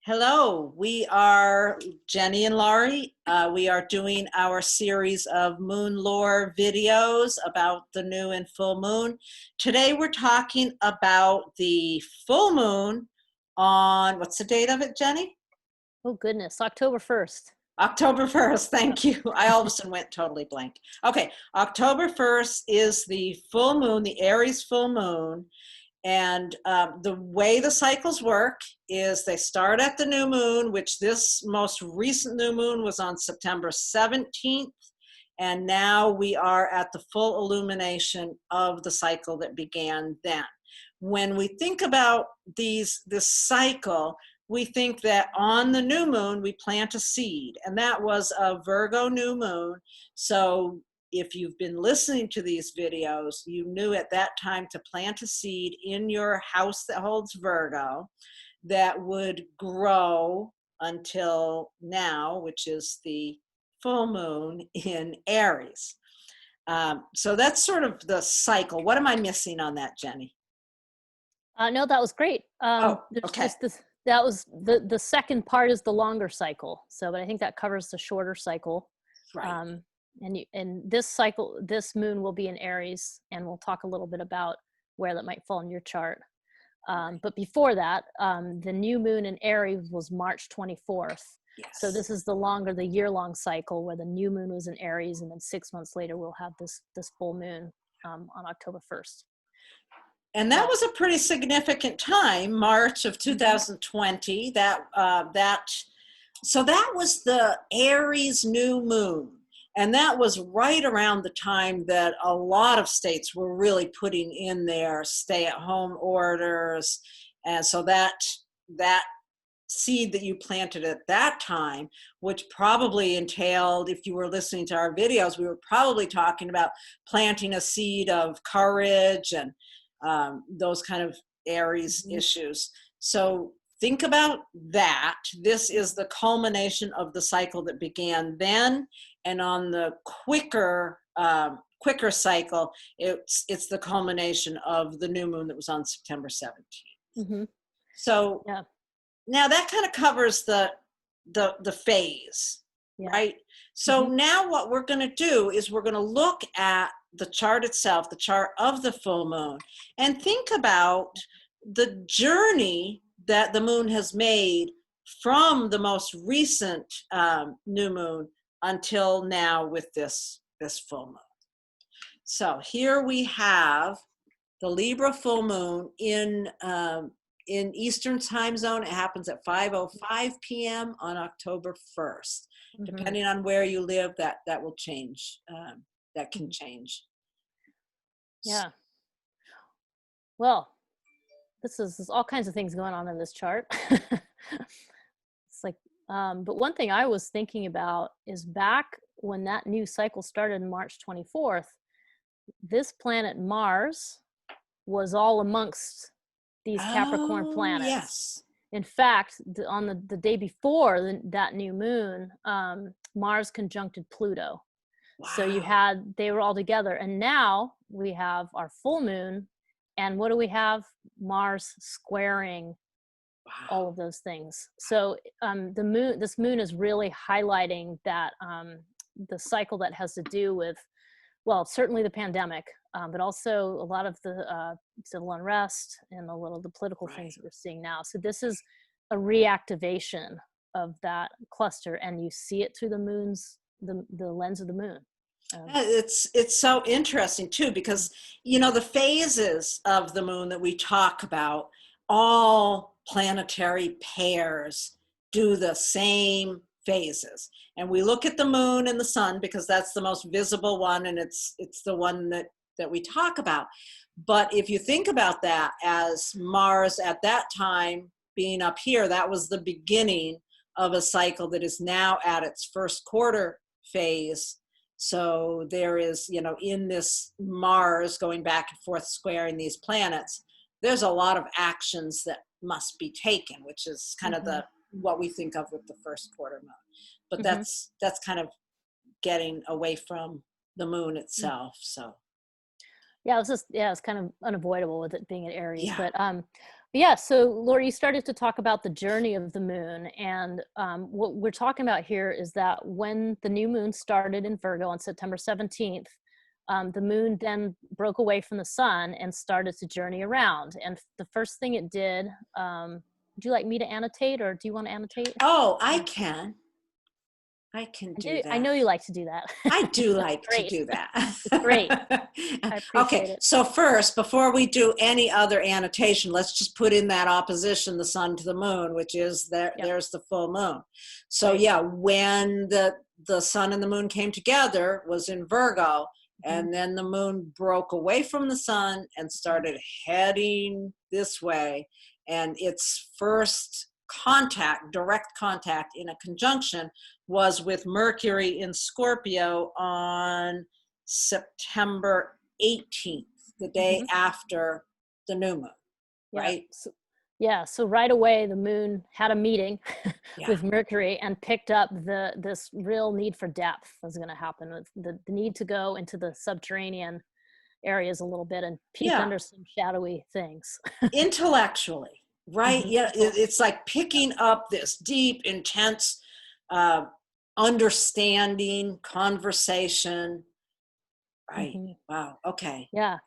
Hello, we are Jennie and Laurie. We are doing our series of MoonLore videos about the new and full moon. Today we're talking about the full moon on, what's the date of it, Jennie? Oh goodness, October 1st. October 1st, thank you. I all of a sudden went totally blank. Okay, October 1st is the full moon, the Aries full moon. And the way the cycles work is they start at the new moon, which this most recent new moon was on September 17th. And now we are at the full illumination of the cycle that began then. When we think about this cycle, we think that on the new moon, we plant a seed, and that was a Virgo new moon. So if you've been listening to these videos, you knew at that time to plant a seed in your house that holds Virgo that would grow until now, which is the full moon in Aries. So that's sort of the cycle. What am I missing on that, Jennie? No, that was great. Oh, There's okay. just this, that was the second part is the longer cycle. So, but I think that covers the shorter cycle. Right. And this cycle, this moon will be in Aries, and we'll talk a little bit about where that might fall in your chart. But before that, the new moon in Aries was March 24th. Yes. So this is the year-long cycle where the new moon was in Aries, and then 6 months later we'll have this full moon on October 1st. And that was a pretty significant time, March of 2020. So that was the Aries new moon. And that was right around the time that a lot of states were really putting in their stay-at-home orders. And so that seed that you planted at that time, which probably entailed, if you were listening to our videos, we were probably talking about planting a seed of courage and those kind of Aries issues. So think about that. This is the culmination of the cycle that began then, and on the quicker cycle, it's the culmination of the new moon that was on September 17th. So yeah. Now that kind of covers the phase, right? So now what we're going to do is we're going to look at the chart itself, the chart of the full moon, and think about the journey that the moon has made from the most recent new moon until now with this full moon. So here we have the Libra full moon in Eastern time zone. It happens at 5:05 p.m. on October 1st. Depending on where you live, that will change. That can change. Yeah. Well, there's all kinds of things going on in this chart. It's like, but one thing I was thinking about is back when that new cycle started on March 24th, this planet Mars was all amongst these Capricorn planets. Yes. In fact, on the day before that new moon, Mars conjuncted Pluto. Wow. So they were all together. And now we have our full moon. And what do we have? Mars squaring all of those things. So this moon is really highlighting that the cycle that has to do with, well, certainly the pandemic, but also a lot of the civil unrest and a lot of the political things that we're seeing now. So this is a reactivation of that cluster, and you see it through the lens of the moon. It's so interesting too, because the phases of the moon that we talk about, all planetary pairs do the same phases, and we look at the moon and the sun because that's the most visible one, and it's the one that we talk about. But if you think about that as Mars at that time being up here, that was the beginning of a cycle that is now at its first quarter phase. So there is, in this Mars going back and forth squaring these planets, there's a lot of actions that must be taken, which is kind of what we think of with the first quarter moon. But that's kind of getting away from the moon itself. So yeah, it's kind of unavoidable with it being an Aries. Yeah. But Yeah, so Laura, you started to talk about the journey of the moon, and what we're talking about here is that when the new moon started in Virgo on September 17th, the moon then broke away from the sun and started to journey around. And the first thing it did, would you like me to annotate, or do you want to annotate? Oh, I can do I that. know you like to do that. I do like to Great. do that. It's great. I appreciate Okay, it. so first, before we do any other annotation, let's just put in that opposition, the sun to the moon, which is there. Yep. There's the full moon. So Right. yeah, when the sun and the moon came together was in Virgo, and then the moon broke away from the sun and started heading this way. And its first contact, direct contact in a conjunction, was with Mercury in Scorpio on September 18th, the day after the new moon, right? So right away the moon had a meeting Yeah. with Mercury and picked up this real need for depth was going to happen, with the need to go into the subterranean areas a little bit and peek under some shadowy things. Intellectually, right? Yeah, it's like picking up this deep, intense understanding, conversation. Right. Wow. Okay. Yeah.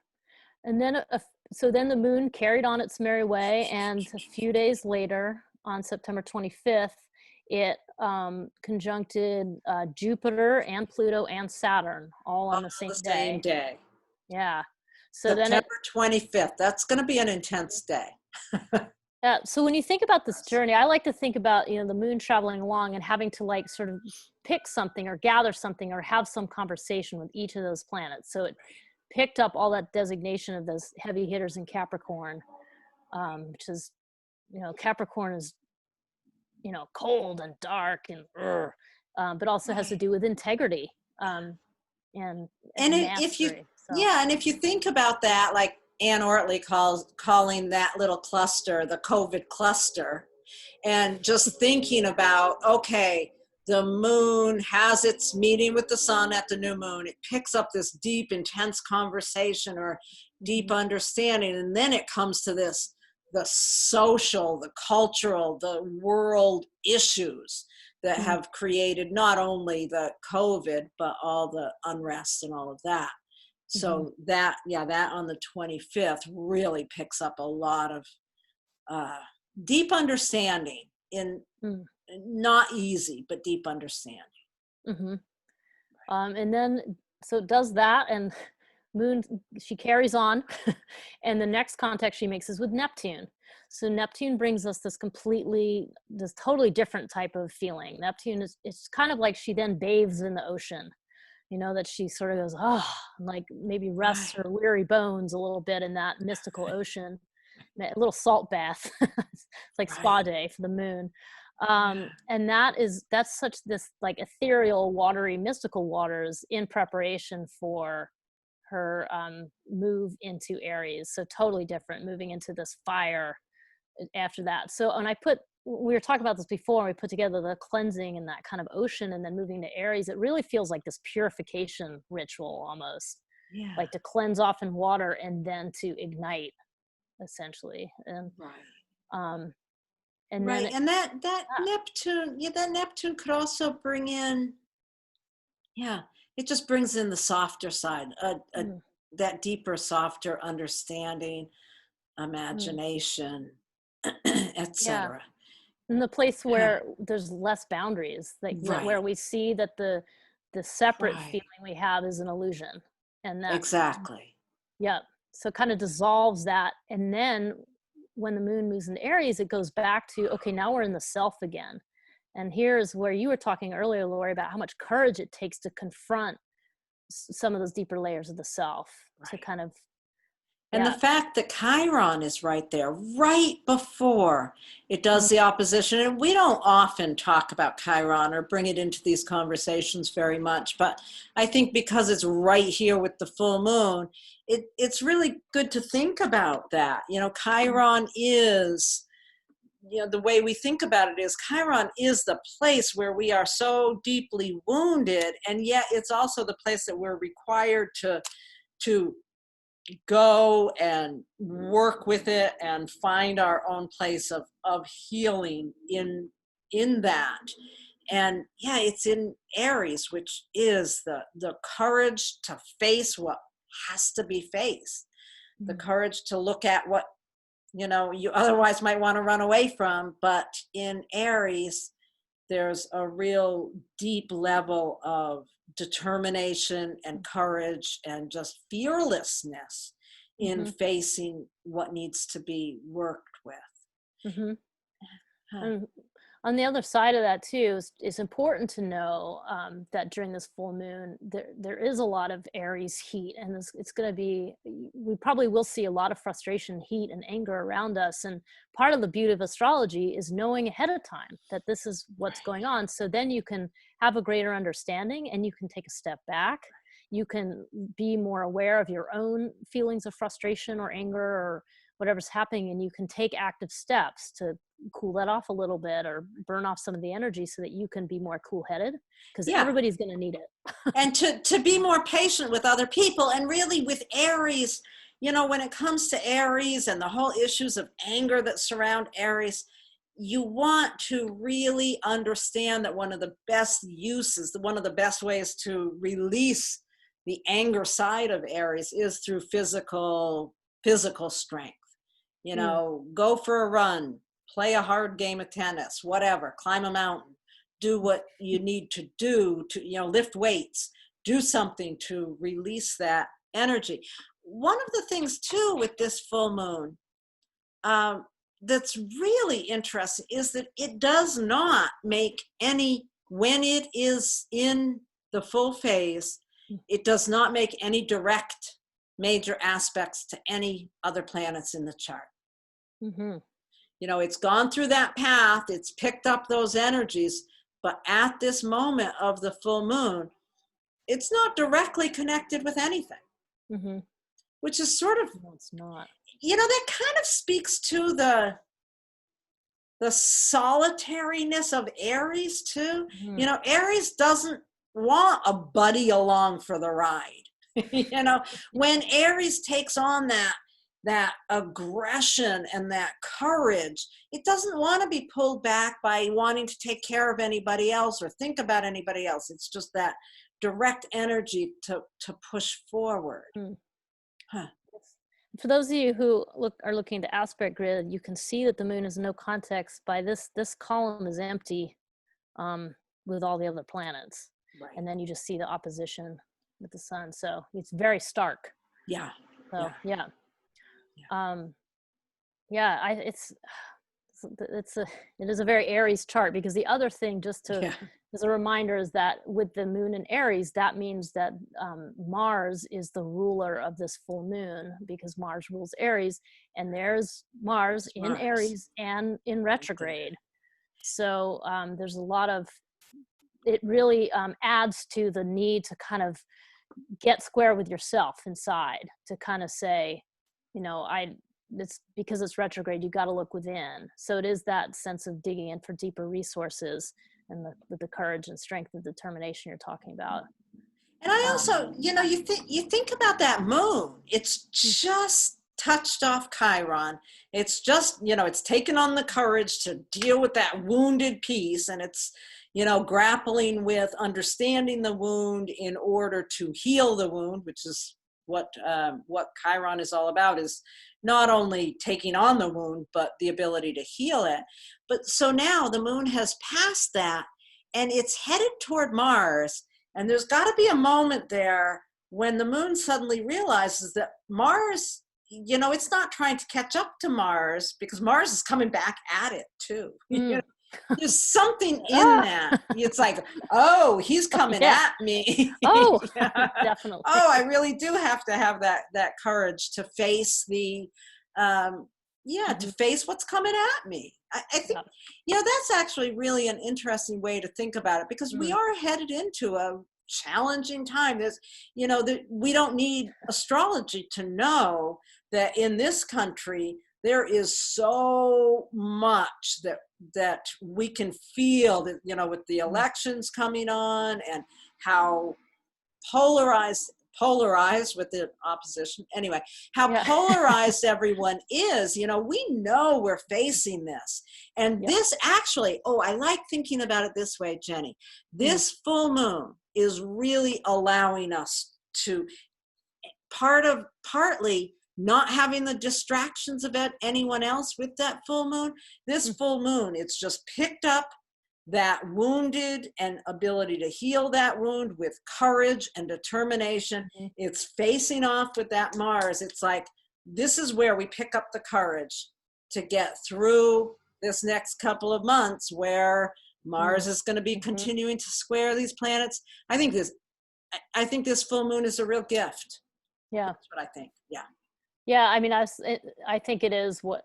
And then so then the moon carried on its merry way, and a few days later, on September 25th, it conjuncted Jupiter and Pluto and Saturn all on the same day. Yeah. So then September 25th. That's going to be an intense day. so when you think about this journey, I like to think about, the moon traveling along and having to like sort of pick something or gather something or have some conversation with each of those planets. So it picked up all that designation of those heavy hitters in Capricorn, which is, Capricorn is, cold and dark and, but also has to do with integrity and if you, mastery. So. yeah, and if you think about that, like Ann Ortley calling that little cluster the COVID cluster, and just thinking about, okay, the moon has its meeting with the sun at the new moon. It picks up this deep, intense conversation or deep understanding. And then it comes to this, the social, the cultural, the world issues that have created not only the COVID, but all the unrest and all of that. So that on the 25th really picks up a lot of deep understanding in not easy, but deep understanding. And then, so it does that, and moon, she carries on, and the next contact she makes is with Neptune. So Neptune brings us this totally different type of feeling. Neptune it's kind of like she then bathes in the ocean, that she sort of goes, like maybe rests her weary bones a little bit in that mystical ocean, a little salt bath. It's like spa day for the moon. And that's such this like ethereal, watery, mystical waters in preparation for her move into Aries. So totally different, moving into this fire after that. So, and we were talking about this before, we put together the cleansing and that kind of ocean, and then moving to Aries, it really feels like this purification ritual almost, like to cleanse off in water and then to ignite, essentially. And and then and that Neptune, that Neptune could also bring in, it just brings in the softer side, that deeper, softer understanding, imagination, etc. In the place where there's less boundaries, like where we see that the separate feeling we have is an illusion, and that exactly. So it kind of dissolves that, and then when the moon moves into Aries, it goes back to, okay, now we're in the self again. And here's where you were talking earlier, Laurie, about how much courage it takes to confront some of those deeper layers of the self, to kind of. And the fact that Chiron is right there, right before it does the opposition. And we don't often talk about Chiron or bring it into these conversations very much, but I think because it's right here with the full moon, it's really good to think about that. Chiron is, the way we think about it is Chiron is the place where we are so deeply wounded, and yet it's also the place that we're required to go and work with it and find our own place of healing in that. And yeah, it's in Aries, which is the courage to face what has to be faced, the courage to look at what you otherwise might want to run away from. But in Aries, there's a real deep level of determination and courage and just fearlessness in facing what needs to be worked with. Mm-hmm. Huh. And on the other side of that too, it's important to know that during this full moon, there is a lot of Aries heat, and it's going to be, we probably will see a lot of frustration, heat, and anger around us. And part of the beauty of astrology is knowing ahead of time that this is what's going on. So then you can have a greater understanding, and you can take a step back. You can be more aware of your own feelings of frustration or anger or whatever's happening, and you can take active steps to cool that off a little bit or burn off some of the energy so that you can be more cool-headed, because everybody's going to need it. And to be more patient with other people. And really with Aries, when it comes to Aries and the whole issues of anger that surround Aries, you want to really understand that one of the best ways to release the anger side of Aries is through physical strength. Go for a run, play a hard game of tennis, whatever, climb a mountain, do what you need to do to, lift weights, do something to release that energy. One of the things too with this full moon that's really interesting is that it does not make when it is in the full phase, it does not make any direct major aspects to any other planets in the chart. It's gone through that path, it's picked up those energies, but at this moment of the full moon, it's not directly connected with anything, which is sort of, no, it's not. That kind of speaks to the solitariness of Aries too. Aries doesn't want a buddy along for the ride. When Aries takes on that aggression and that courage, it doesn't want to be pulled back by wanting to take care of anybody else or think about anybody else. It's just that direct energy to push forward. For those of you who are looking at the aspect grid, you can see that the moon is no context by this column is empty with all the other planets. Right. And then you just see the opposition with the sun. So it's very stark. Yeah. So yeah. It is a very Aries chart, because the other thing, just to as a reminder, is that with the moon in Aries, that means that Mars is the ruler of this full moon, because Mars rules Aries, and there's Mars in Aries and in retrograde. So there's a lot of, it really adds to the need to kind of get square with yourself inside, to kind of say, it's because it's retrograde, you got to look within. So it is that sense of digging in for deeper resources and the courage and strength and determination you're talking about. And I also, you think about that moon, it's just touched off Chiron. It's just, it's taken on the courage to deal with that wounded piece, and it's, grappling with understanding the wound in order to heal the wound, which is what Chiron is all about, is not only taking on the wound, but the ability to heal it. But so now the moon has passed that, and it's headed toward Mars. And there's got to be a moment there when the moon suddenly realizes that Mars, it's not trying to catch up to Mars, because Mars is coming back at it too. There's something in that. It's like, oh, he's coming at me. Oh, definitely. Oh, I really do have to have that courage to face to face what's coming at me. I think, that's actually really an interesting way to think about it, because we are headed into a challenging time. There's, we don't need astrology to know that in this country, there is so much that we can feel that, with the elections coming on and how polarized polarized with the opposition. Anyway, how Yeah. polarized everyone is. You know, we know we're facing this. And Yep. this actually, oh, I like thinking about it this way, Jenny. This full moon is really allowing us to partly not having the distractions of anyone else with that full moon. This full moon, it's just picked up that wounded and ability to heal that wound with courage and determination. It's facing off with that Mars. It's like, this is where we pick up the courage to get through this next couple of months where Mars is going to be continuing to square these planets. I think this full moon is a real gift. Yeah. That's what I think. Yeah. Yeah. I mean, I think it is what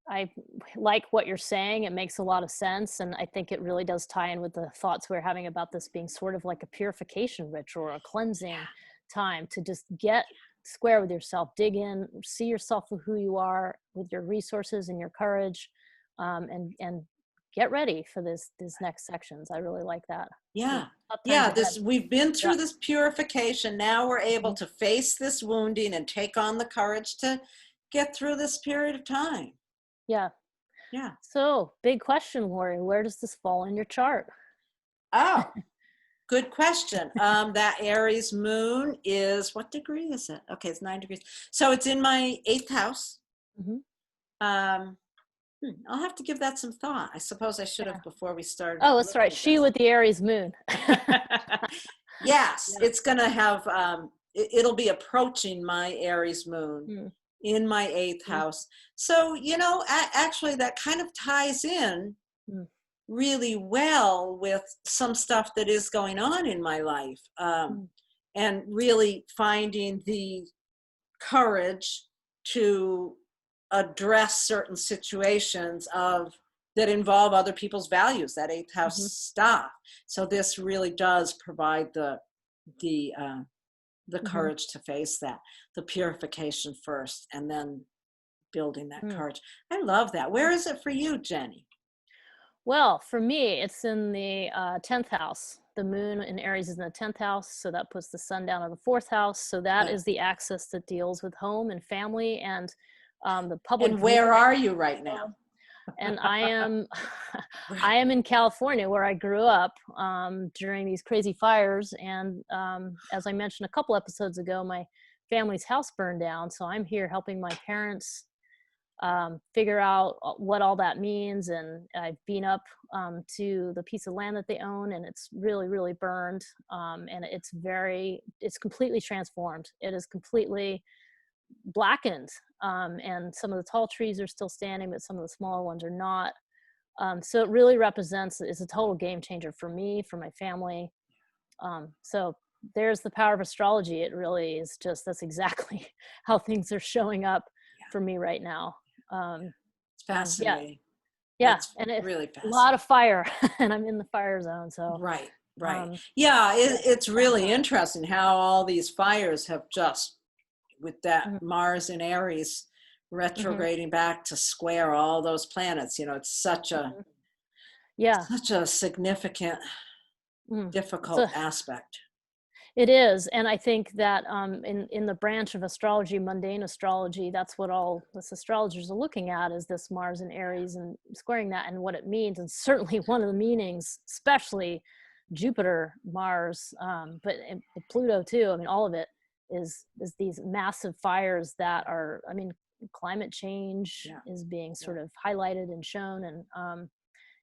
I like what you're saying. It makes a lot of sense. And I think it really does tie in with the thoughts we're having about this being sort of like a purification ritual or a cleansing time to just get square with yourself, dig in, see yourself for who you are with your resources and your courage, and get ready for these next sections. I really like that. Yeah. Yeah. We've been through this purification. Now we're able to face this wounding and take on the courage to get through this period of time. Yeah. Yeah. So big question, Laurie, where does this fall in your chart? Oh, good question. That Aries moon is, what degree is it? Okay, it's 9 degrees. So it's in my 8th house. I'll have to give that some thought. I suppose I should have before we started. Oh, that's right. She with the Aries moon. Yes, it's going to have, it'll be approaching my Aries moon in my 8th house. So, you know, actually that kind of ties in really well with some stuff that is going on in my life, and really finding the courage to address certain situations that involve other people's values, that 8th house stuff. So this really does provide the courage to face that, the purification first, and then building that courage. I love that. Where is it for you, Jenny? Well, for me, it's in the 10th house. The moon in Aries is in the 10th house, so that puts the sun down in the 4th house. So that is the axis that deals with home and family and the public. And where are you right now? And I am in California, where I grew up during these crazy fires. And as I mentioned a couple episodes ago, my family's house burned down. So I'm here helping my parents figure out what all that means. And I've been up to the piece of land that they own, and it's really, really burned. And it's completely transformed. It is completely blackened. And some of the tall trees are still standing, but some of the smaller ones are not. So it really it's a total game changer for me, for my family. So there's the power of astrology. It really is that's exactly how things are showing up for me right now. It's fascinating. Yeah. It's and it's really fascinating. A lot of fire, and I'm in the fire zone. So right. It's really interesting how all these fires have just, with that Mars in Aries retrograding back to square all those planets, you know, it's such a significant, difficult aspect. It is. And I think that in the branch of astrology, mundane astrology, that's what all us astrologers are looking at, is this Mars in Aries and squaring that and what it means. And certainly one of the meanings, especially Jupiter, Mars, but Pluto too. I mean, all of it is these massive fires that are, I mean, climate change is being sort of highlighted and shown. And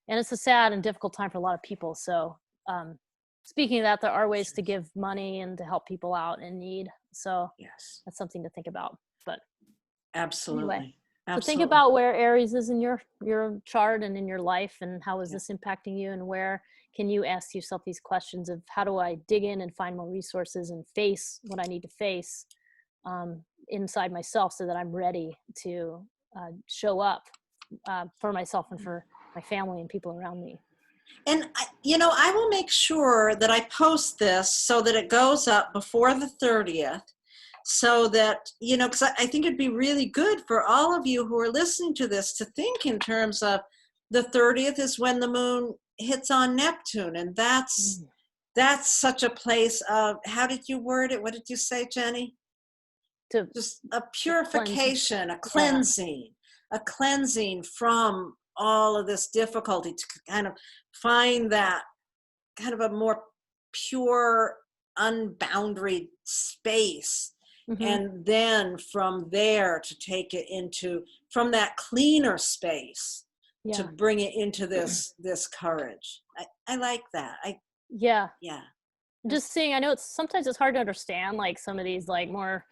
it's a sad and difficult time for a lot of people. So, speaking of that, there are ways to give money and to help people out in need. So that's something to think about. But absolutely. Anyway, so think about where Aries is in your chart and in your life, and how is this impacting you, and where can you ask yourself these questions of how do I dig in and find more resources and face what I need to face inside myself, so that I'm ready to show up for myself and for my family and people around me. And, I will make sure that I post this so that it goes up before the 30th, so that, because I think it'd be really good for all of you who are listening to this to think in terms of the 30th is when the moon hits on Neptune. And that's that's such a place of, how did you word it? What did you say, Jenny? To Just a cleanse. purification, Yeah. a cleansing from all of this difficulty to kind of find that kind of a more pure, unboundaried space. Hmm. And then from there to take it into, from that cleaner space, to Yeah. bring it into this courage. I like that. Yeah. Yeah. Just seeing, I know sometimes it's hard to understand like some of these like more,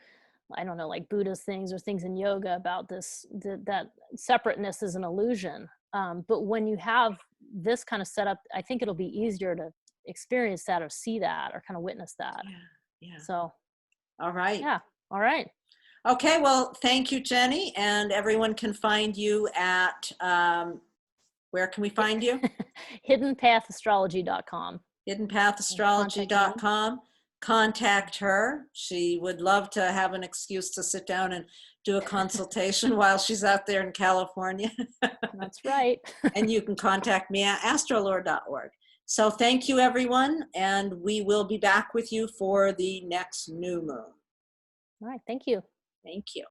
I don't know, like Buddhist things or things in yoga about that separateness is an illusion. But when you have this kind of setup, I think it'll be easier to experience that or see that or kind of witness that. Yeah. Yeah. So, All right. yeah. All right. Okay, well, thank you, Jenny, and everyone can find you at, where can we find you? Hiddenpathastrology.com. Contact me. Hiddenpathastrology.com. Contact her. She would love to have an excuse to sit down and do a consultation while she's out there in California. That's right. And you can contact me at astrolore.org. So thank you, everyone, and we will be back with you for the next new moon. All right. Thank you. Thank you.